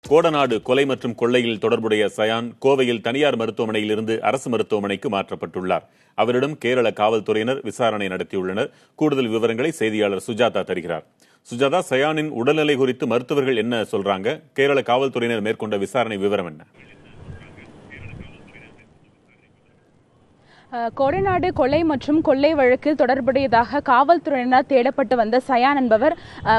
கோடநாடு கொலை மற்றும் கொள்ளையில் தொடர்புடைய சயான் கோவையில் தனியார் மருத்துவமனையில் இருந்து அரசு மருத்துவமனைக்கு மாற்றப்பட்டுள்ளார். அவரிடம் கேரள காவல்துறையினர் விசாரணை நடத்தியுள்ளனர். கூடுதல் விவரங்களை செய்தியாளர் சுஜாதா தருகிறார். சுஜாதா, சயானின் உடல்நிலை குறித்து மருத்துவர்கள் என்ன சொல்றாங்க? கேரள காவல்துறையினர் மேற்கொண்ட விசாரணை விவரம் என்ன? கோடநாடு கொலை மற்றும் கொள்ளை வழக்கில் தொடர்புடையதாக காவல்துறையினர் தேடப்பட்டு வந்த சயான் என்பவர்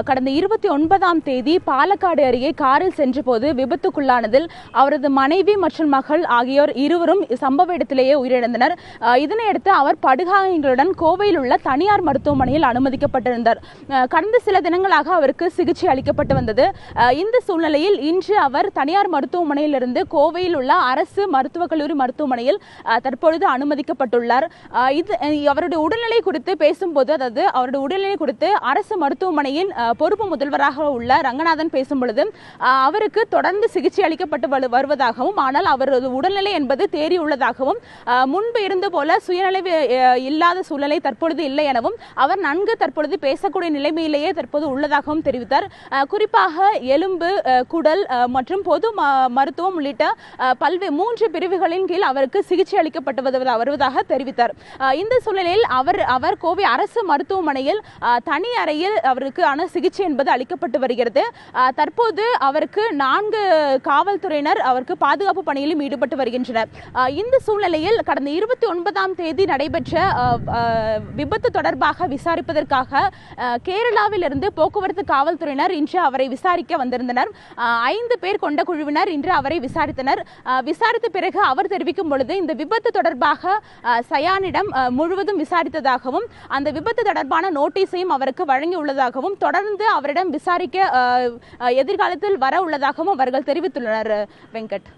கடந்த 29ஆம் தேதி பாலக்காடு அருகே காரில் சென்றபோது விபத்துக்குள்ளானதில் அவரது மனைவி மற்றும் மகள் ஆகியோர் இருவரும் சம்பவ இடத்திலேயே உயிரிழந்தனர். இதனையடுத்து அவர் படுகாயங்களுடன் கோவையில் உள்ள தனியார் மருத்துவமனையில் அனுமதிக்கப்பட்டிருந்தார். கடந்த சில தினங்களாக அவருக்கு சிகிச்சை அளிக்கப்பட்டு வந்தது. இந்த சூழ்நிலையில் இன்று அவர் தனியார் மருத்துவமனையிலிருந்து கோவையில் உள்ள அரசு மருத்துவக் கல்லூரி மருத்துவமனையில் தற்பொழுது அனுமதிக்கப்பட்டுள்ளார். அவருடைய உடல்நிலை குறித்து பேசும்போது, அதாவது அவருடைய உடல்நிலை குறித்து அரசு மருத்துவமனையின் பொறுப்பு முதல்வராக உள்ள ரங்கநாதன் பேசும்பொழுது அவருக்கு தொடர்ந்து சிகிச்சை அளிக்கப்பட்டு வருவதாகவும், ஆனால் அவரது உடல்நிலை என்பது தேறியுள்ளதாகவும், முன்பு இருந்த போல சுயநிலைவு இல்லாத சூழ்நிலை தற்பொழுது இல்லை எனவும், அவர் நன்கு தற்பொழுது பேசக்கூடிய நிலைமையிலேயே தற்போது உள்ளதாகவும் தெரிவித்தார். குறிப்பாக எலும்பு, குடல் மற்றும் பொது மருத்துவம் உள்ளிட்ட பல்வேறு 3 பிரிவுகளின் கீழ் அவருக்கு சிகிச்சை அளிக்கப்பட்டு வருவதாக தெரிவித்தார். இந்த சூழ்நிலையில் அவர் கோவை அரசு மருத்துவமனையில் தனி அறையில் அவருக்கான சிகிச்சை என்பது அளிக்கப்பட்டு வருகிறது. தற்போது அவருக்கு 4 காவல்துறையினர் அவருக்கு பாதுகாப்பு பணியிலும் ஈடுபட்டு வருகின்றனர். இந்த சூழ்நிலையில் கடந்த 29ஆம் தேதி நடைபெற்ற விபத்து தொடர்பாக விசாரிப்பதற்காக கேரளாவில் இருந்து போக்குவரத்து காவல்துறையினர் இன்று அவரை விசாரிக்க வந்திருந்தனர். 5 பேர் கொண்ட குழுவினர் இன்று அவரை விசாரித்தனர். விசாரித்த பிறகு அவர் தெரிவிக்கும் பொழுது, இந்த விபத்து தொடர்பாக சயானிடம் முழுவதும் விசாரித்ததாகவும், அந்த விபத்து தொடர்பான நோட்டீஸையும் அவருக்கு வழங்கியுள்ளதாகவும், தொடர்ந்து அவரிடம் விசாரிக்க எதிர்காலத்தில் வர உள்ளதாகவும் அவர்கள் தெரிவித்துள்ளனர். வெங்கட்.